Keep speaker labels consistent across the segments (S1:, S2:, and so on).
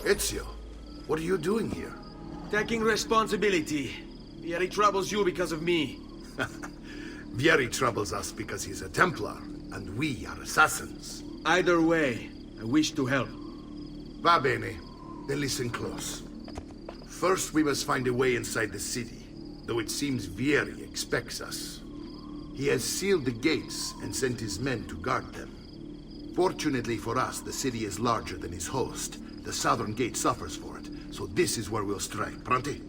S1: Ezio, what are you doing here?
S2: Taking responsibility. Vieri troubles you because of me.
S1: Vieri troubles us because he's a Templar, and we are assassins.
S2: Either way, I wish to help.
S1: Va bene. Then listen close. First, we must find a way inside the city, though it seems Vieri expects us. He has sealed the gates and sent his men to guard them. Fortunately for us, the city is larger than his host. The southern gate suffers for it, so this is where we'll strike. Pronti?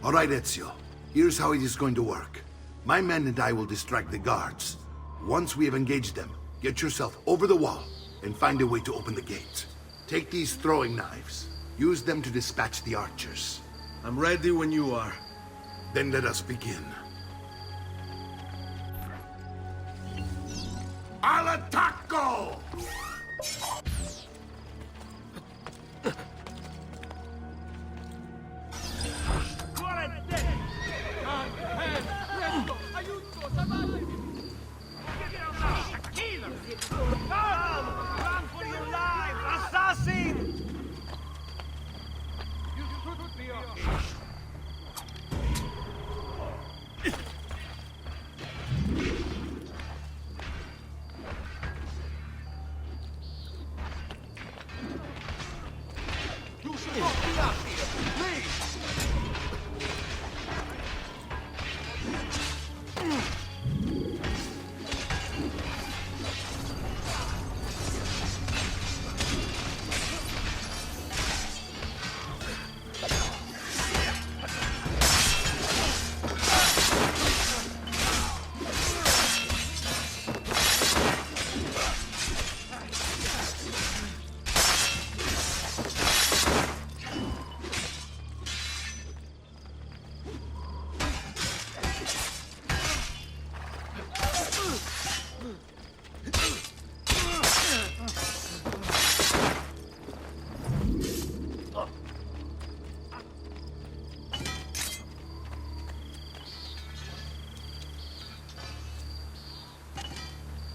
S1: All right, Ezio. Here's how it is going to work. My men and I will distract the guards. Once we have engaged them, get yourself over the wall and find a way to open the gate. Take these throwing knives. Use them to dispatch the archers.
S2: I'm ready when you are.
S1: Then let us begin. Al attacco!
S3: Run for your lives, assassin! You should be okay. You should not be up here, please!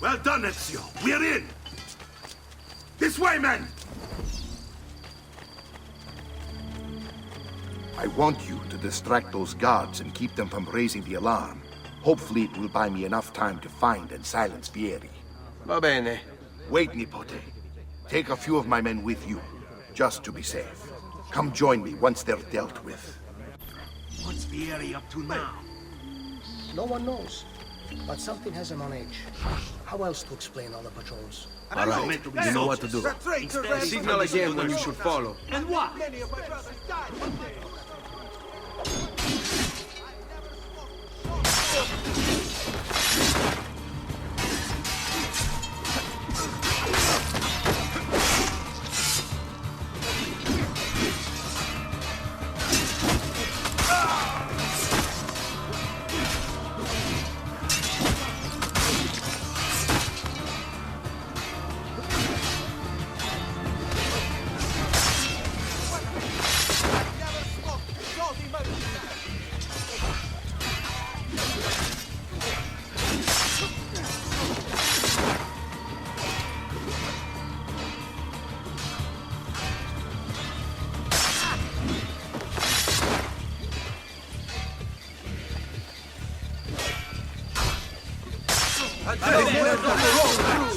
S1: Well done, Ezio. We're in! This way, men! I want you to distract those guards and keep them from raising the alarm. Hopefully it will buy me enough time to find and silence Vieri.
S2: Va bene.
S1: Wait, Nipote. Take a few of my men with you, just to be safe. Come join me once they're dealt with.
S3: What's Vieri up to now?
S4: No one knows, but something has him on edge. How else to explain all the patrols?
S2: All right, you know what to do. Signal again when you should follow.
S3: And what?
S5: Many of my brothers died one day.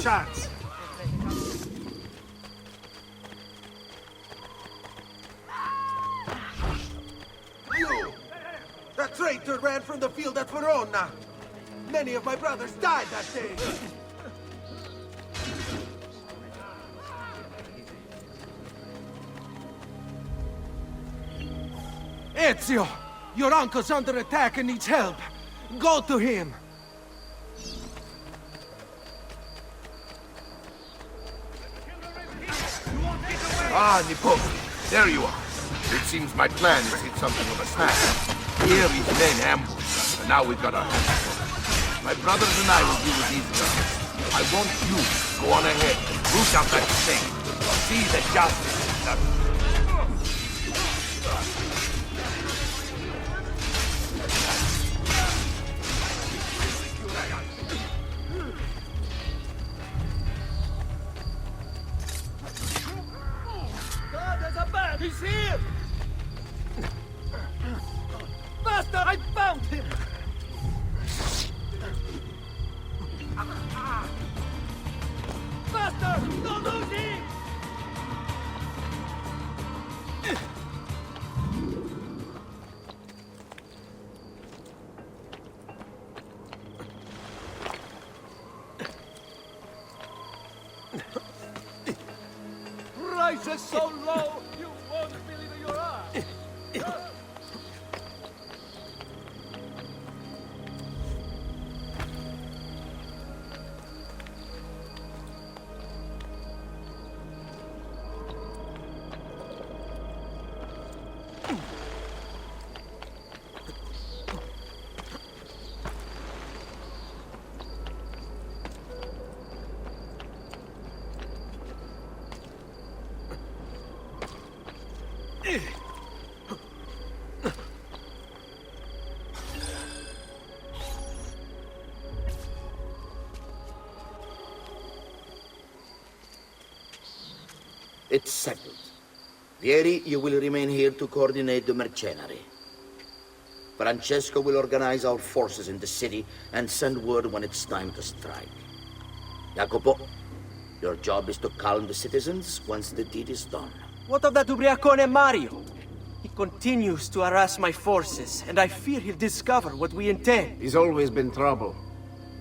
S3: Shots.
S5: You! That traitor ran from the field at Verona. Many of my brothers died that day.
S3: Ezio! Your uncle's under attack and needs help. Go to him.
S1: Ah, Nipote. There you are. It seems my plan has hit something of a snag. Here these men ambushed us, and now we've got our hands full. My brothers and I will deal with these guys. I want you to go on ahead and root out that thing. See that justice is done.
S3: He's here! Master, I found him! Master, don't lose him! Rises so low, you won't believe your eyes!
S6: It's settled. Vieri, you will remain here to coordinate the mercenary. Francesco will organize our forces in the city and send word when it's time to strike. Jacopo, your job is to calm the citizens once the deed is done.
S7: What of that ubriacone Mario? He continues to harass my forces, and I fear he'll discover what we intend.
S8: He's always been trouble.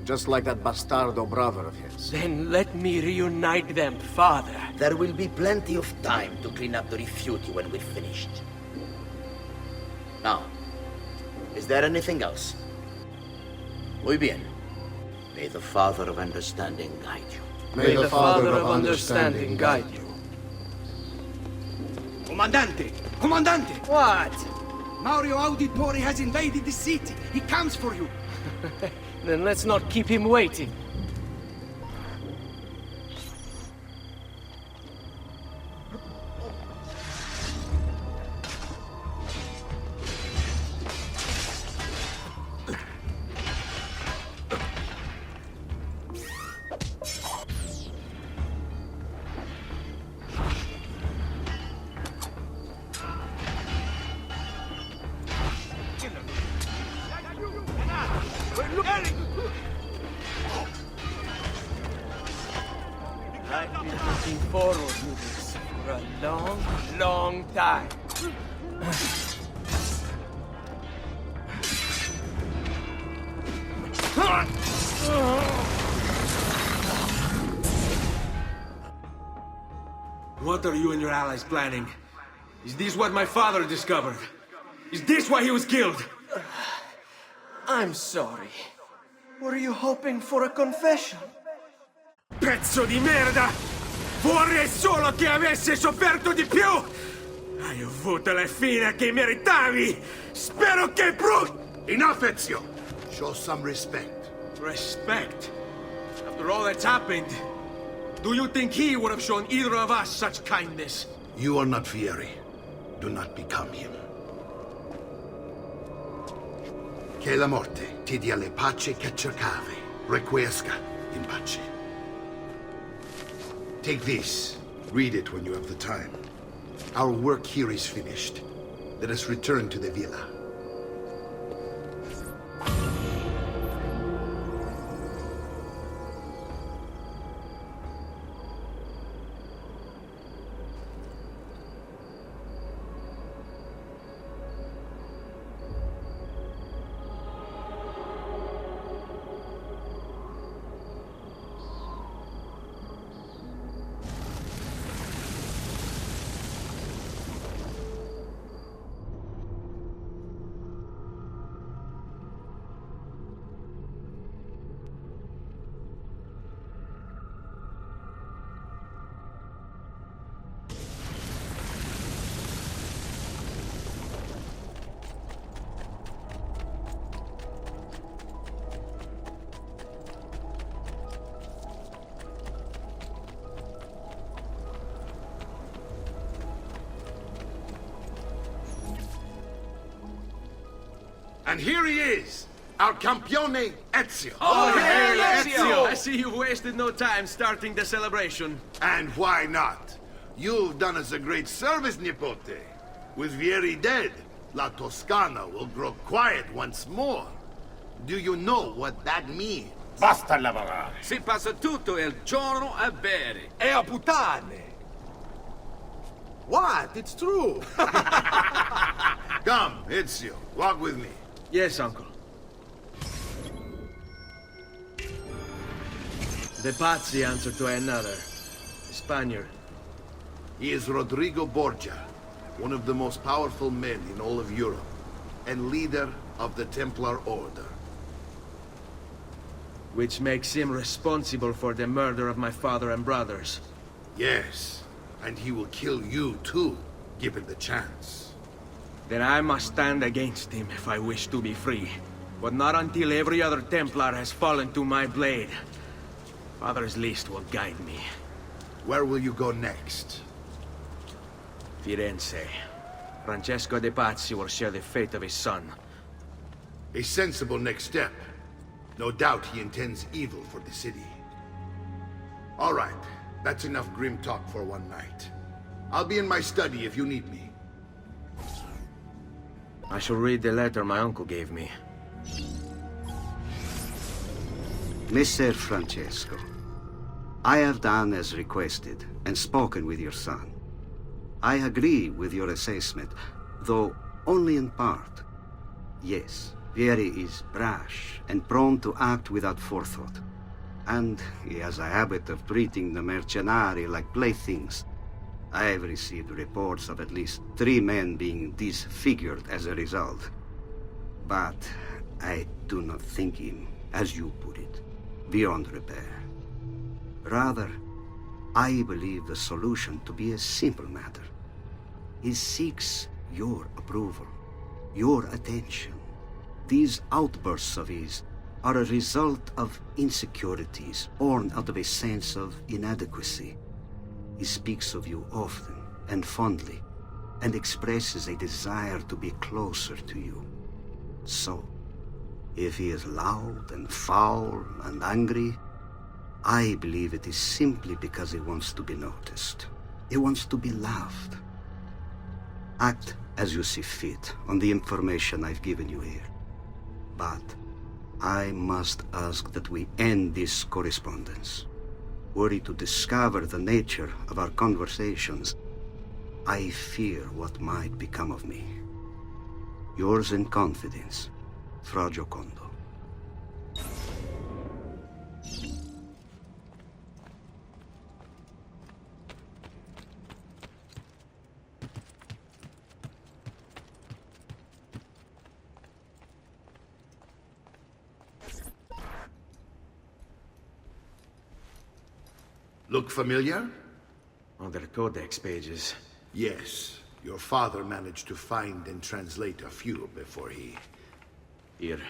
S8: Just like that bastardo brother of his.
S7: Then let me reunite them, father.
S6: There will be plenty of time to clean up the rifiuti when we're finished. Now, is there anything else? Muy bien. May the Father of Understanding guide you.
S8: May the Father of Understanding guide you.
S3: Comandante! Comandante!
S7: What?
S3: Mario Auditore has invaded the city. He comes for you.
S7: Then let's not keep him waiting. I've been looking forward to this for a long, long time.
S2: What are you and your allies planning? Is this what my father discovered? Is this why he was killed?
S7: I'm sorry. Were you hoping for a confession?
S2: Pezzo di merda! Vorrei solo che avessi sofferto di più! Hai avuto la fine che meritavi! Spero che
S1: Enough, Ezio! Show some respect.
S2: Respect? After all that's happened, do you think he would have shown either of us such kindness?
S1: You are not Fieri. Do not become him. Che la morte ti dia le pace che cercavi. Requiesca in pace. Take this. Read it when you have the time. Our work here is finished. Let us return to the villa. And here he is, our campione Ezio.
S2: Hey,
S7: Ezio! I see you've wasted no time starting the celebration.
S1: And why not? You've done us a great service, Nipote. With Vieri dead, La Toscana will grow quiet once more. Do you know what that means?
S9: Basta lavorare.
S2: Si passa tutto il giorno a bere.
S3: E a puttane! What? It's true!
S1: Come, Ezio, walk with me.
S7: Yes, uncle. The Pazzi answer to another. Spaniard.
S1: He is Rodrigo Borgia, one of the most powerful men in all of Europe, and leader of the Templar Order.
S7: Which makes him responsible for the murder of my father and brothers.
S1: Yes, and he will kill you too, given the chance.
S7: Then I must stand against him if I wish to be free. But not until every other Templar has fallen to my blade. Father's list will guide me.
S1: Where will you go next?
S7: Firenze. Francesco de Pazzi will share the fate of his son.
S1: A sensible next step. No doubt he intends evil for the city. All right, that's enough grim talk for one night. I'll be in my study if you need me.
S7: I shall read the letter my uncle gave me.
S10: Messer Francesco, I have done as requested and spoken with your son. I agree with your assessment, though only in part. Yes, Vieri is brash and prone to act without forethought. And he has a habit of treating the mercenari like playthings. I have received reports of at least 3 men being disfigured as a result. But I do not think him, as you put it, beyond repair. Rather, I believe the solution to be a simple matter. He seeks your approval, your attention. These outbursts of his are a result of insecurities born out of a sense of inadequacy. He speaks of you often and fondly, and expresses a desire to be closer to you. So, if he is loud and foul and angry, I believe it is simply because he wants to be noticed. He wants to be loved. Act as you see fit on the information I've given you here. But I must ask that we end this correspondence. Were he to discover the nature of our conversations, I fear what might become of me. Yours in confidence, Fra Giocondo.
S1: Look familiar?
S7: On their codex pages.
S1: Yes. Your father managed to find and translate a few before he...
S7: Here.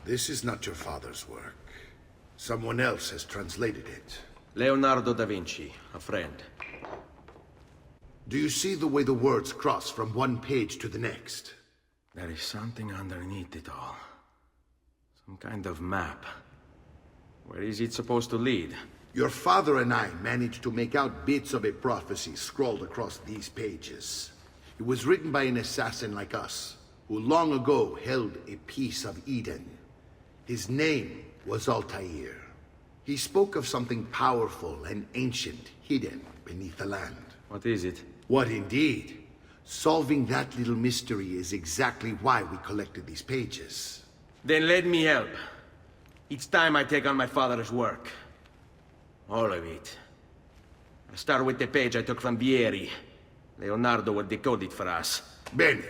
S1: This is not your father's work. Someone else has translated it.
S7: Leonardo da Vinci, a friend.
S1: Do you see the way the words cross from one page to the next?
S7: There is something underneath it all. Some kind of map. Where is it supposed to lead?
S1: Your father and I managed to make out bits of a prophecy scrawled across these pages. It was written by an assassin like us, who long ago held a piece of Eden. His name was Altair. He spoke of something powerful and ancient hidden beneath the land.
S7: What is it?
S1: What indeed? Solving that little mystery is exactly why we collected these pages.
S7: Then let me help. Each time I take on my father's work. All of it. I'll start with the page I took from Vieri. Leonardo will decode it for us.
S1: Bene.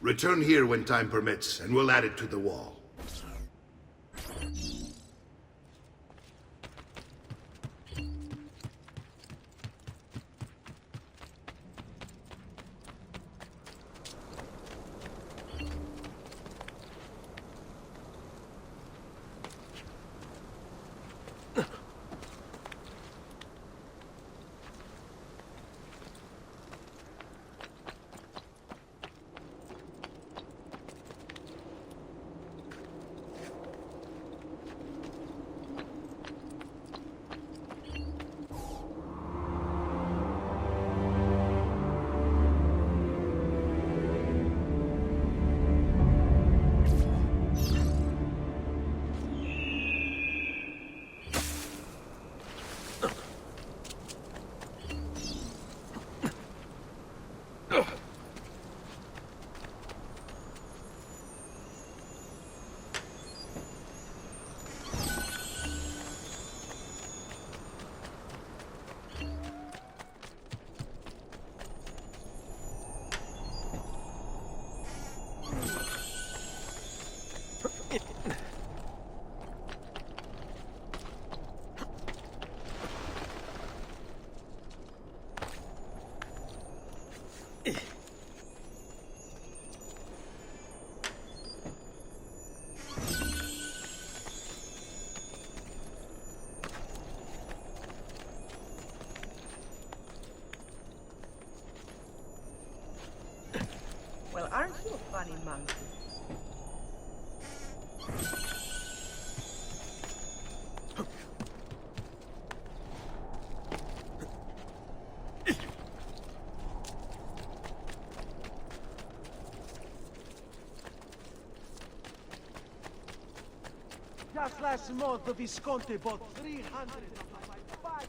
S1: Return here when time permits, and we'll add it to the wall.
S3: amante. Just last month, the Visconti bought 300 of my five.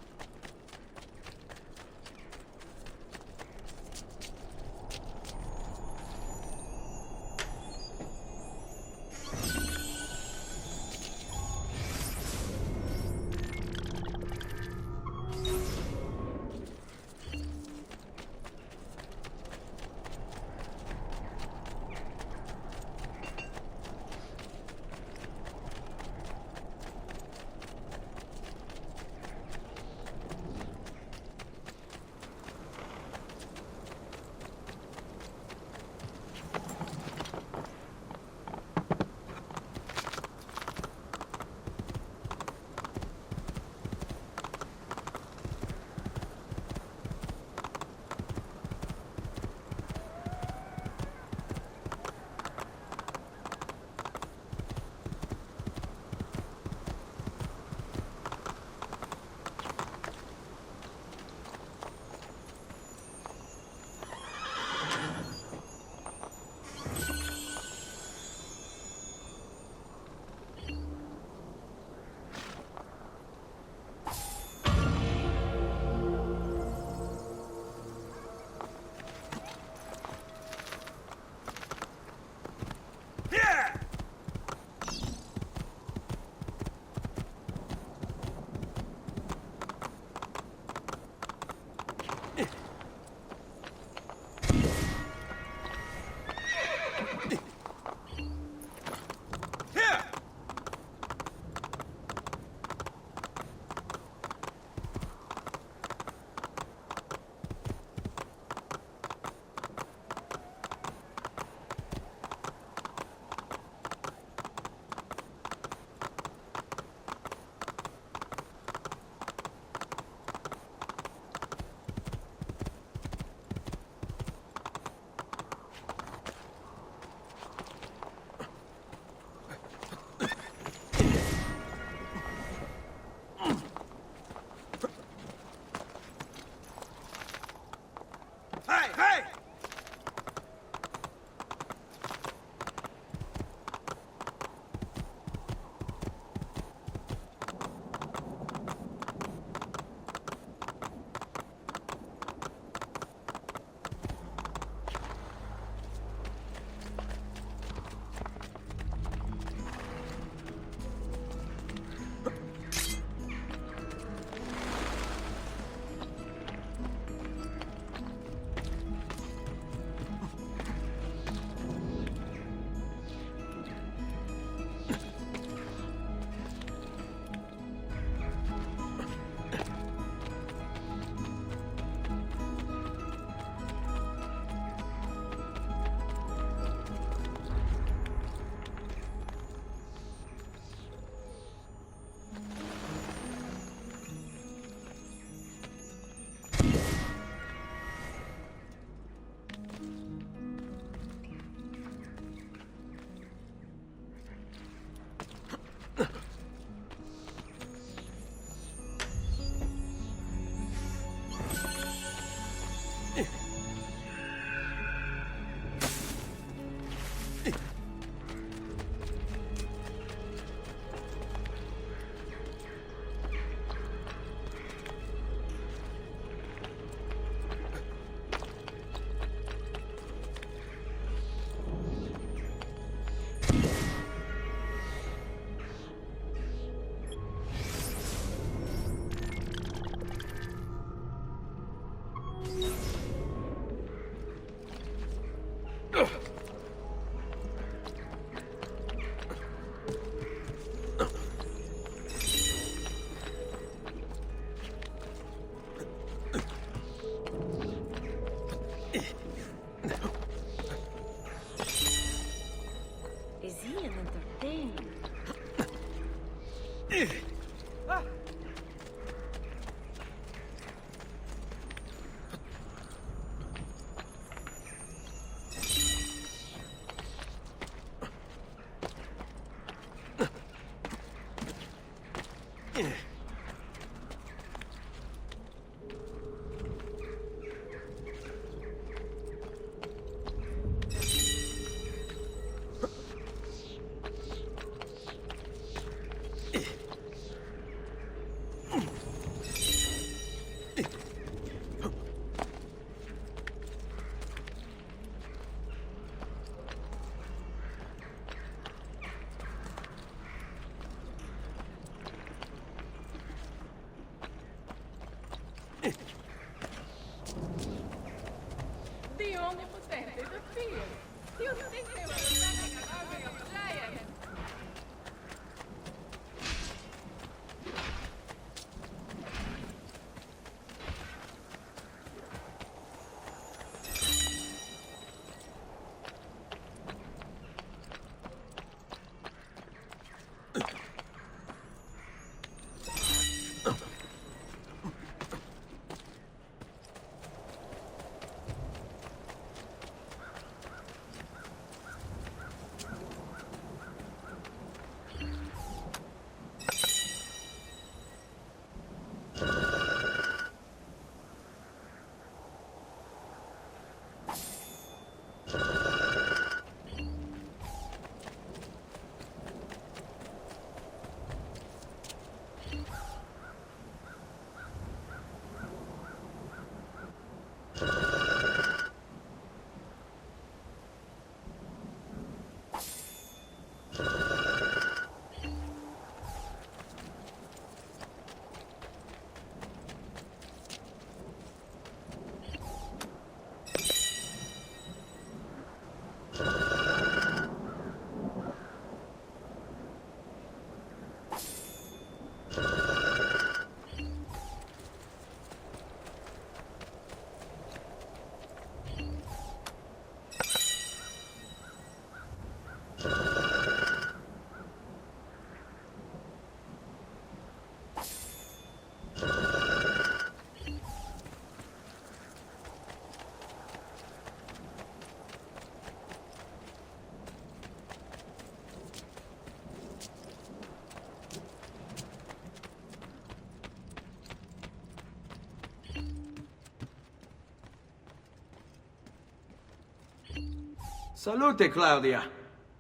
S7: Salute, Claudia.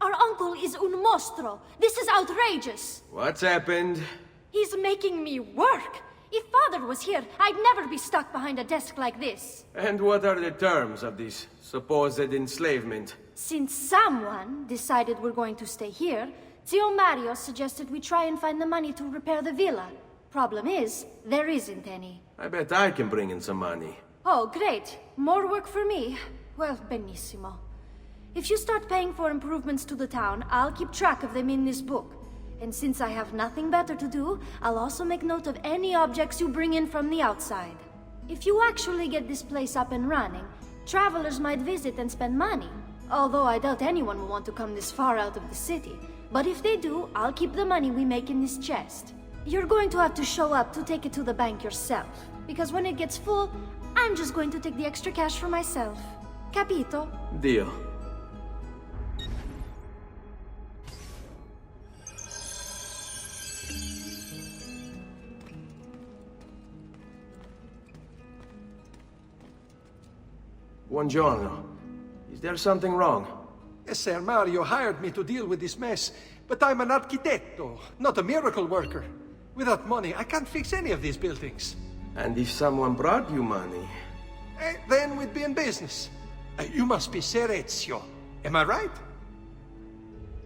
S9: Our uncle is un mostro. This is outrageous.
S7: What's happened?
S9: He's making me work. If Father was here, I'd never be stuck behind a desk like this.
S7: And what are the terms of this supposed enslavement?
S9: Since someone decided we're going to stay here, Zio Mario suggested we try and find the money to repair the villa. Problem is, there isn't any.
S7: I bet I can bring in some money.
S9: Oh, great. More work for me. Well, benissimo. If you start paying for improvements to the town, I'll keep track of them in this book. And since I have nothing better to do, I'll also make note of any objects you bring in from the outside. If you actually get this place up and running, travelers might visit and spend money. Although I doubt anyone will want to come this far out of the city. But if they do, I'll keep the money we make in this chest. You're going to have to show up to take it to the bank yourself. Because when it gets full, I'm just going to take the extra cash for myself. Capito?
S7: Deal. Buongiorno. Is there something wrong?
S3: Ser Mario hired me to deal with this mess, but I'm an architetto, not a miracle worker. Without money, I can't fix any of these buildings.
S7: And if someone brought you money?
S3: Then we'd be in business. You must be Ser Ezio. Am I right?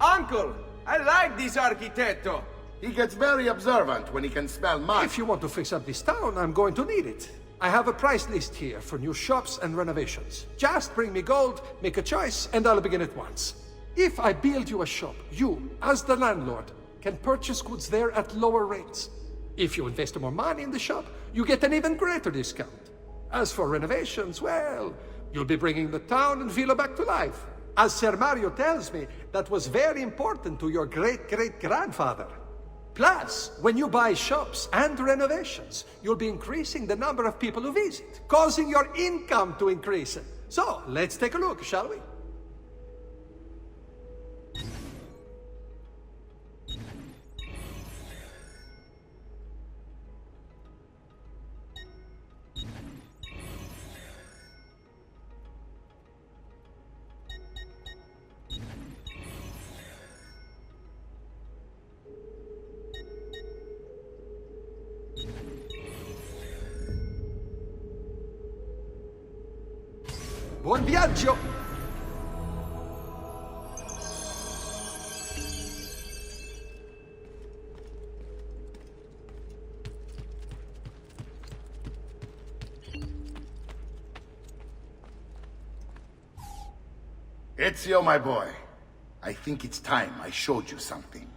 S7: Uncle! I like this architetto!
S1: He gets very observant when he can smell mud.
S3: If you want to fix up this town, I'm going to need it. I have a price list here for new shops and renovations. Just bring me gold, make a choice, and I'll begin at once. If I build you a shop, you, as the landlord, can purchase goods there at lower rates. If you invest more money in the shop, you get an even greater discount. As for renovations, well, you'll be bringing the town and villa back to life. As Ser Mario tells me, that was very important to your great-great-grandfather. Plus, when you buy shops and renovations, you'll be increasing the number of people who visit, causing your income to increase. So, let's take a look, shall we? Buon viaggio!
S1: Ezio, my boy, I think it's time I showed you something.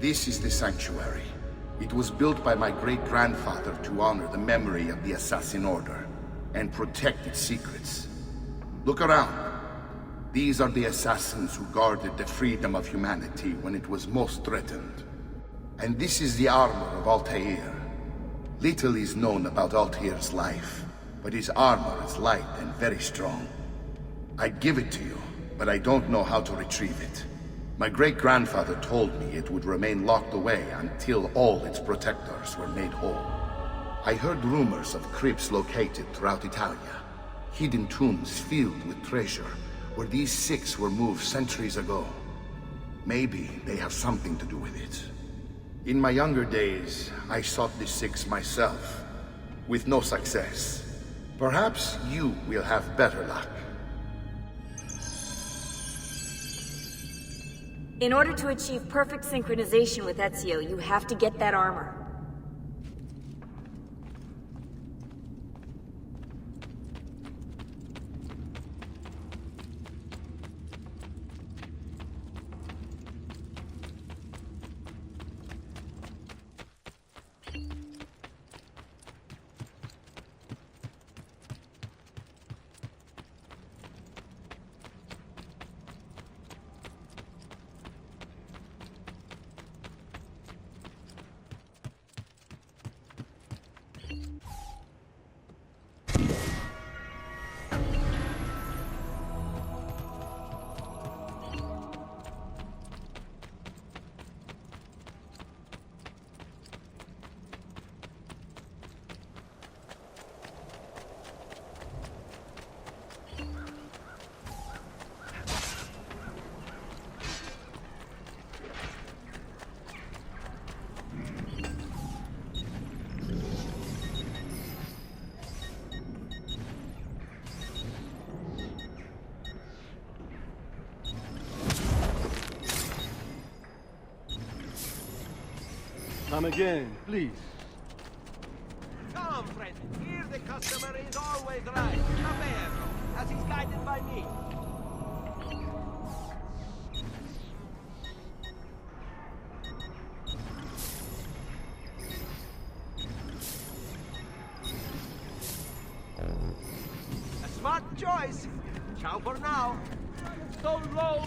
S1: This is the sanctuary. It was built by my great-grandfather to honor the memory of the Assassin Order and protect its secrets. Look around. These are the assassins who guarded the freedom of humanity when it was most threatened. And this is the armor of Altair. Little is known about Altair's life, but his armor is light and very strong. I'd give it to you, but I don't know how to retrieve it. My great-grandfather told me it would remain locked away until all its protectors were made whole. I heard rumors of crypts located throughout Italia, hidden tombs filled with treasure, where these six were moved centuries ago. Maybe they have something to do with it. In my younger days, I sought the six myself, with no success. Perhaps you will have better luck.
S11: In order to achieve perfect synchronization with Ezio, you have to get that armor.
S5: Come again, please.
S2: Come, friend. Here the customer is always right. Davvero, as he's guided by me. A smart choice. Ciao for now. Don't roll.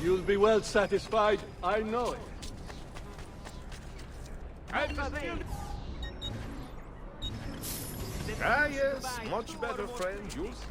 S5: You'll be well satisfied, I know it.
S12: Ah, yes, much better, friend. You'll see.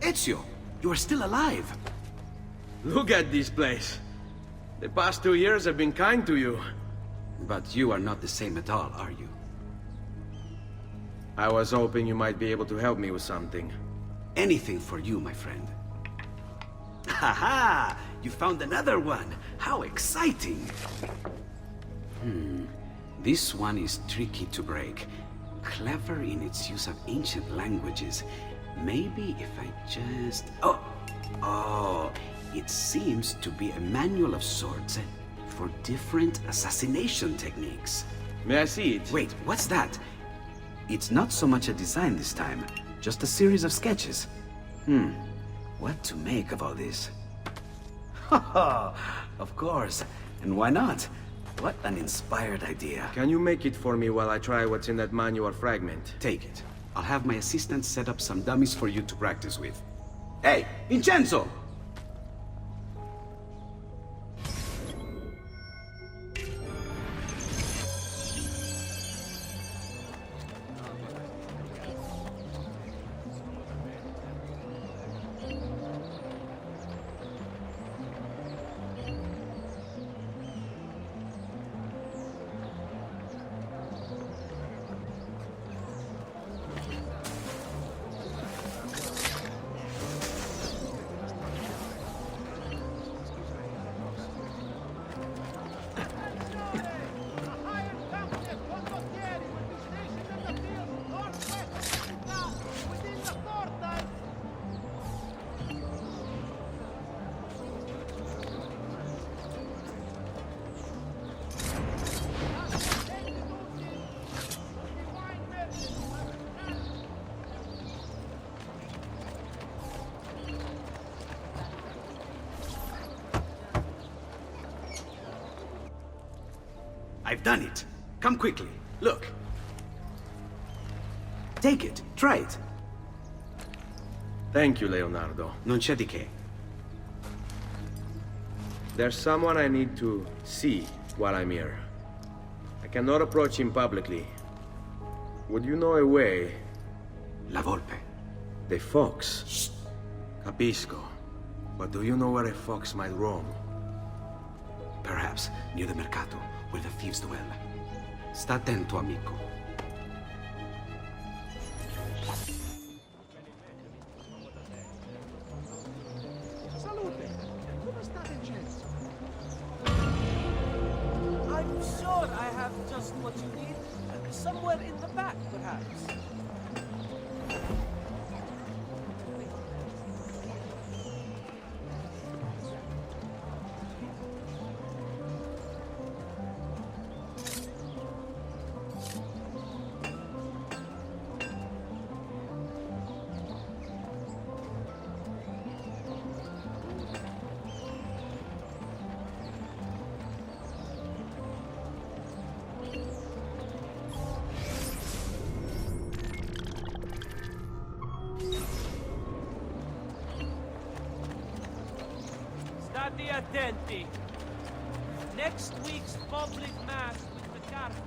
S13: Ezio, you are still alive.
S7: Look at this place. The past 2 years have been kind to you.
S13: But you are not the same at all, are you?
S7: I was hoping you might be able to help me with something.
S13: Anything for you, my friend. Ha-ha! You found another one! How exciting! This one is tricky to break. Clever in its use of ancient languages. Maybe if I just... Oh! It seems to be a manual of sorts for different assassination techniques.
S7: May I see it?
S13: Wait, what's that? It's not so much a design this time, just a series of sketches. What to make of all this? Of course, and why not? What an inspired idea.
S7: Can you make it for me while I try what's in that manual fragment?
S13: Take it. I'll have my assistant set up some dummies for you to practice with. Hey, Vincenzo! I've done it. Come quickly. Look. Take it. Try it.
S7: Thank you, Leonardo.
S13: Non c'è di che.
S7: There's someone I need to see while I'm here. I cannot approach him publicly. Would you know a way?
S13: La Volpe.
S7: The fox.
S13: Shh.
S7: Capisco. But do you know where a fox might roam?
S13: Perhaps near the Mercato, where the thieves dwell. Sta attento, amico.
S14: I'm sure I have just what you need. Somewhere in the back, perhaps. State attenti. Next week's public mass with the Cardinal.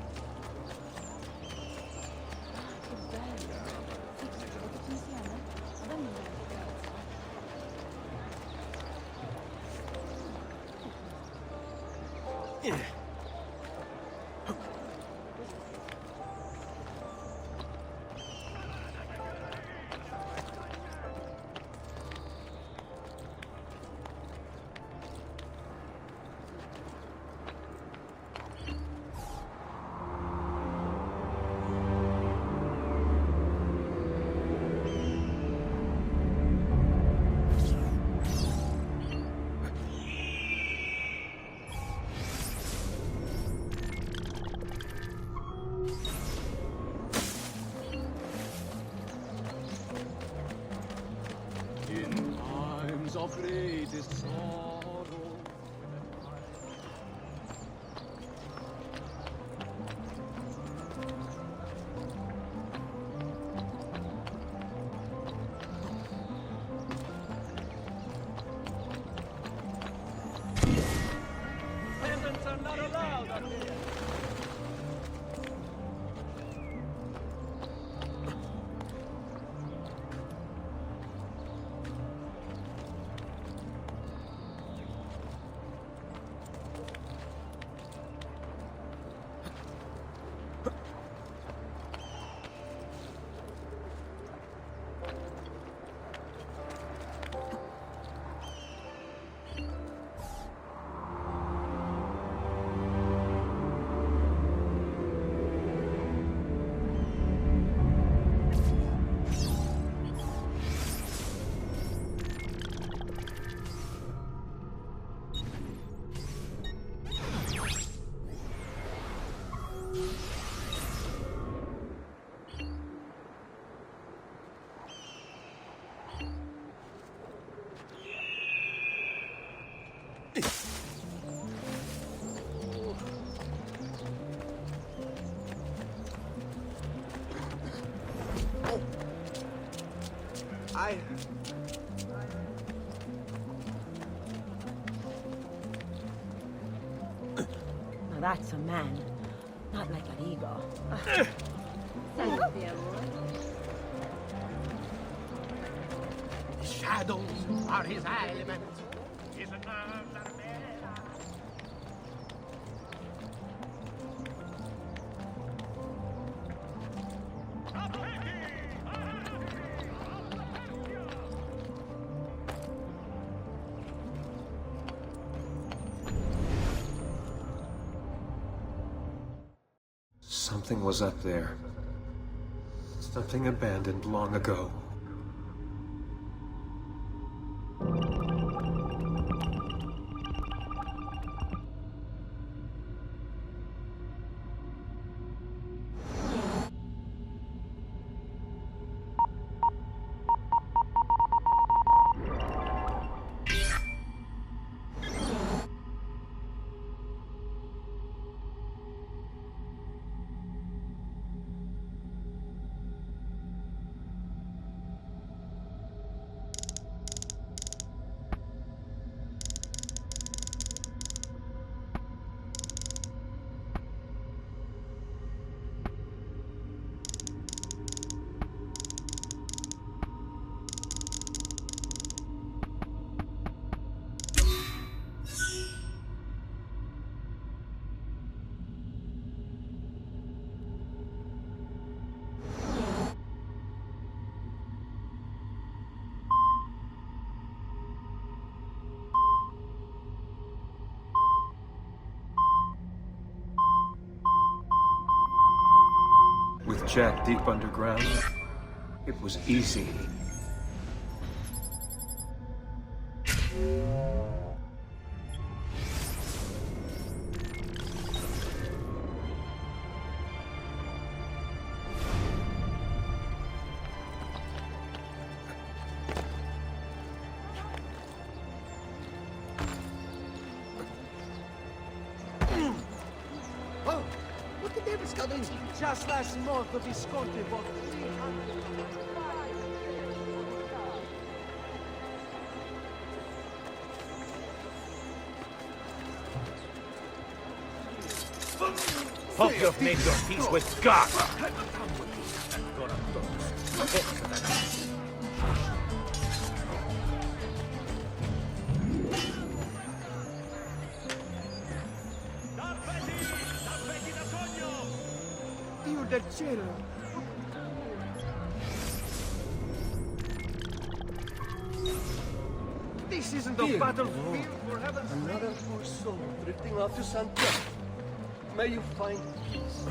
S5: In times of greatest sorrow.
S14: Peasants are not allowed up here.
S15: Now that's a man, not like an ego.
S5: Shadows are his element.
S3: Something was up there. Something abandoned long ago. With Jack deep underground, it was easy.
S5: Oh, what the devil's got into you?
S14: Just last month, the Visconti bought 300.
S2: Hope you've made your peace with God.
S5: Dio del cielo! This isn't a battlefield for heaven's sake. Another poor soul drifting off to Santiago. May you find peace.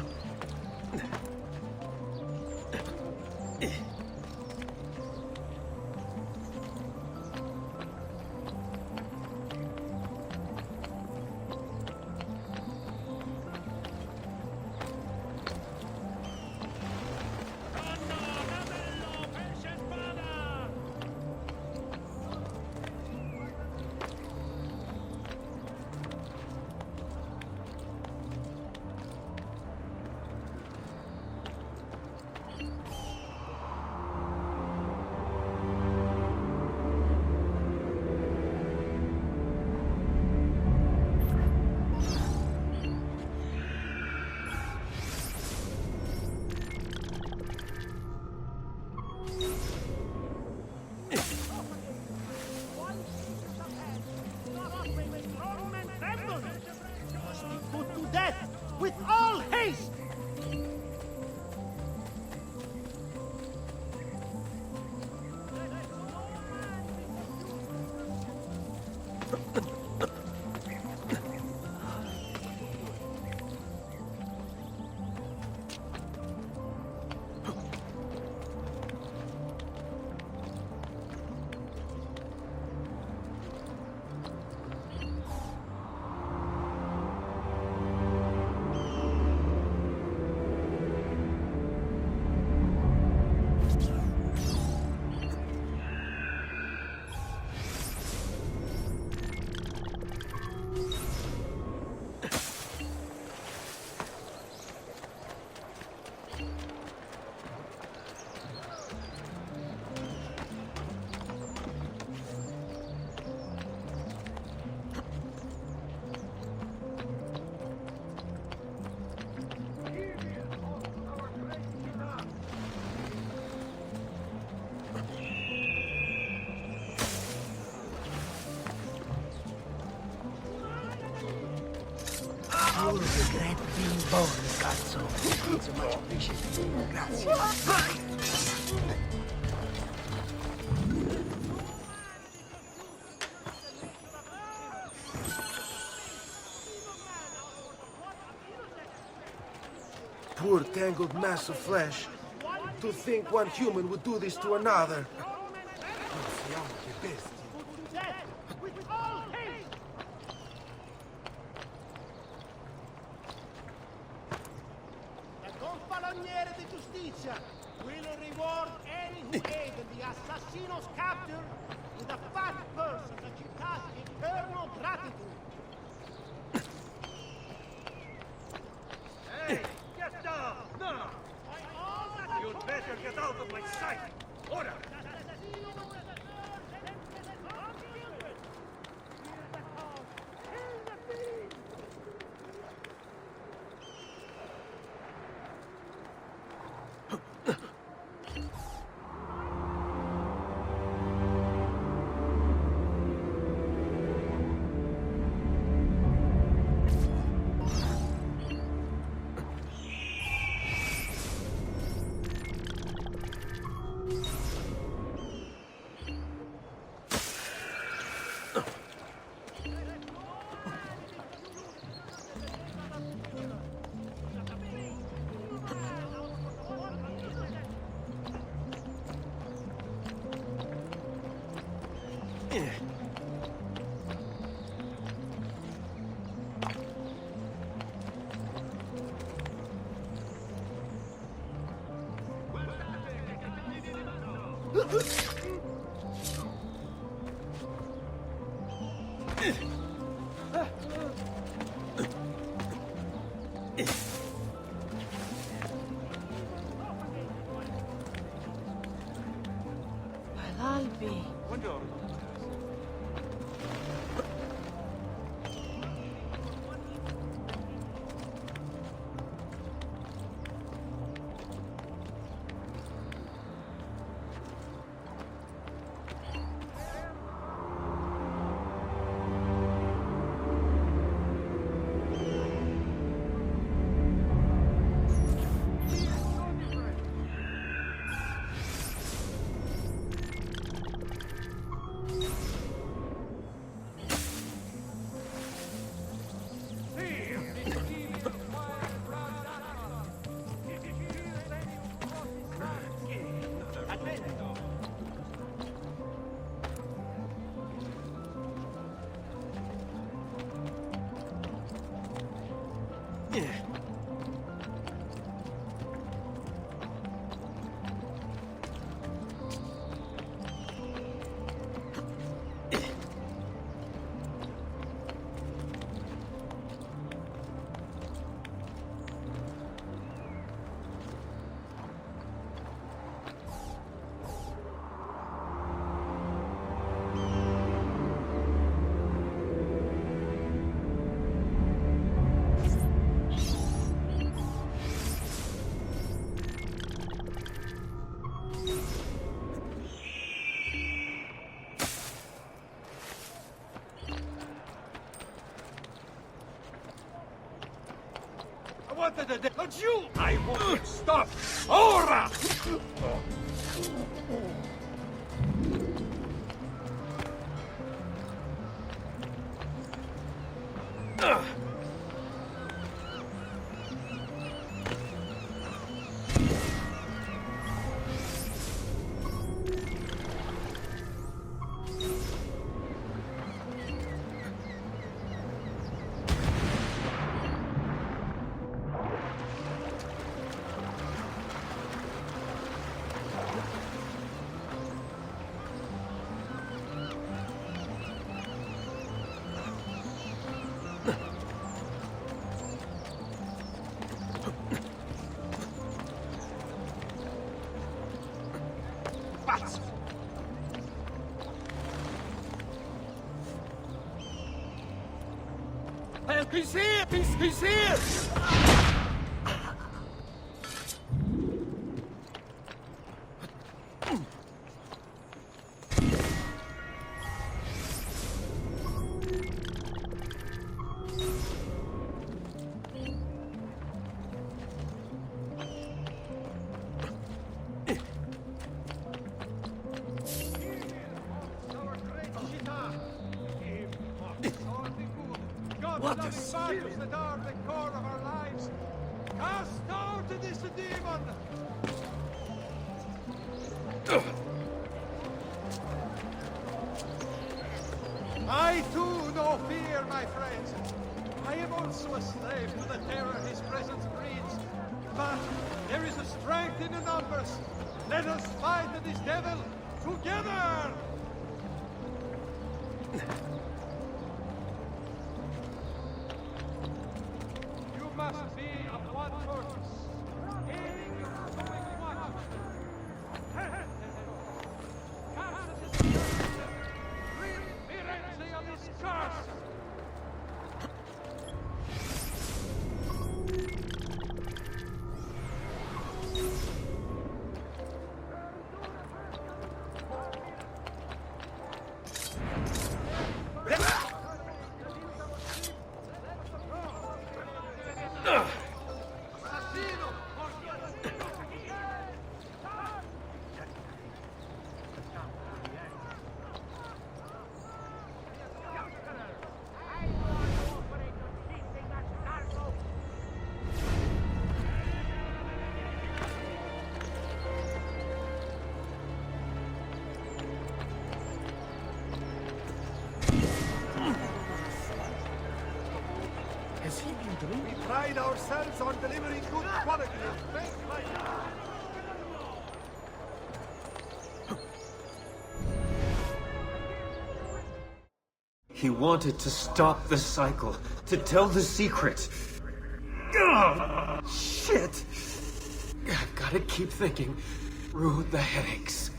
S14: Put to death with all haste!
S5: You're the great being born, cazzo. It's much appreciated. Grazie. Poor tangled mass of flesh. To think one human would do this to another. Non siamo che bestie.
S14: With all haste! The Gonfaloniere di Giustizia will reward any who aided the assassino's capture with a fat purse of the Città's eternal gratitude.
S2: Hey, get down! No! You'd better get out of my sight! Order!
S15: Albi.
S2: Buongiorno. But you! I won't stop! Ora! He's here! He's here!
S3: What a battles that are the core of our lives. Cast out this demon! I too know fear, my friends. I am also a slave to the terror his presence breeds. But there is a strength in the numbers. Let us fight this devil together! You must be of one purpose. Aiding you to doing what? Cast this curse! Rid Firenze of this curse! We pride ourselves on delivering good quality.
S2: He wanted to stop the cycle, to tell the secret. Ugh, shit! I've gotta keep thinking through the headaches.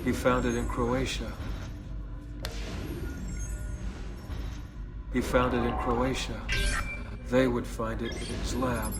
S2: He found it in Croatia. He found it in Croatia. They would find it in his lab.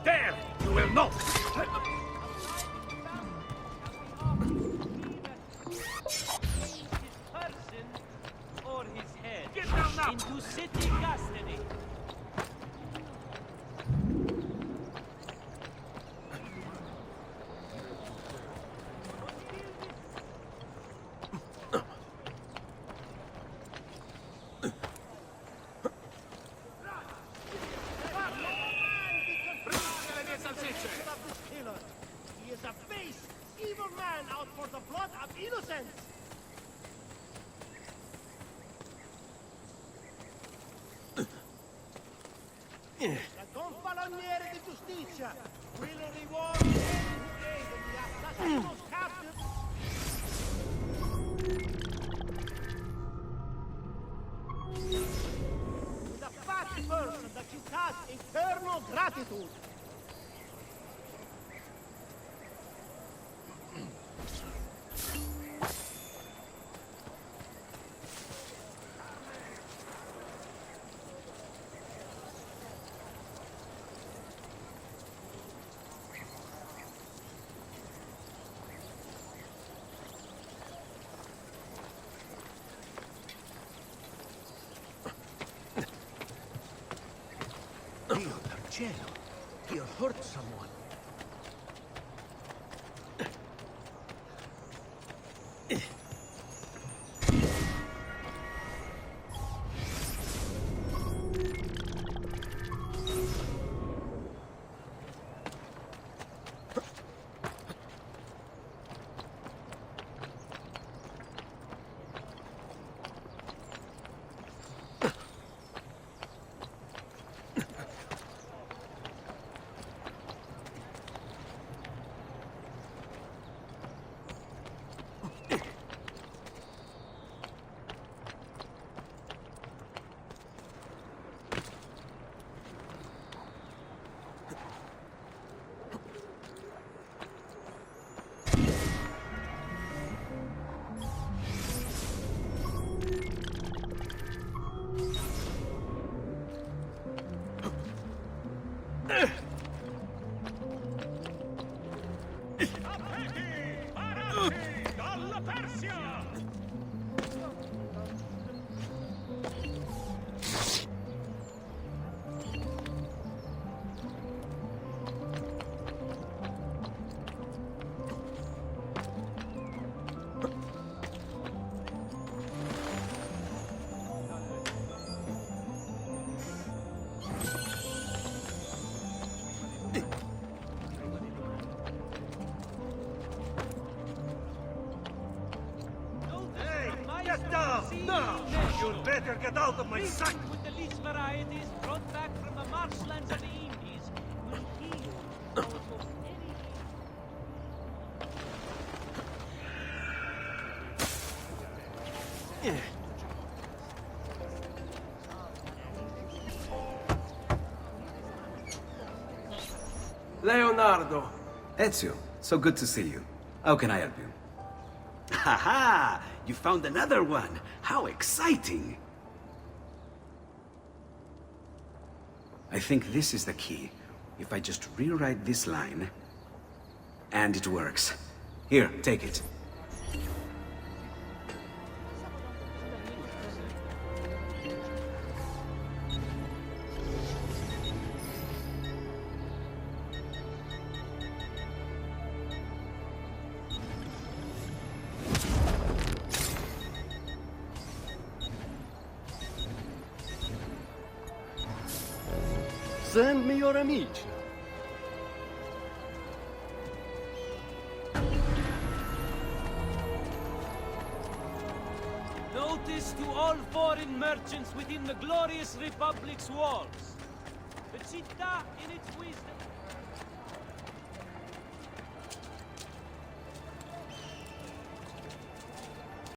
S2: There! You will not!
S14: into city custody. He is a base, evil man out for the blood of innocents! La Confaloniere di Giustizia will reward anyone who aided the assassino's captive. With a fat person that you cast eternal gratitude.
S4: Dio del cielo! He hurt someone.
S14: Get down! Now! You'd better get out of my sight! With the least varieties brought back from the marshlands of the Indies will heal almost anything.
S2: Leonardo!
S13: Ezio, so good to see you. How can I help you? Ha-ha! You found another one! How exciting! I think this is the key. If I just rewrite this line... And it works. Here, take it.
S16: Send me your amici.
S14: Notice to all foreign merchants within the glorious Republic's walls. The città in its wisdom...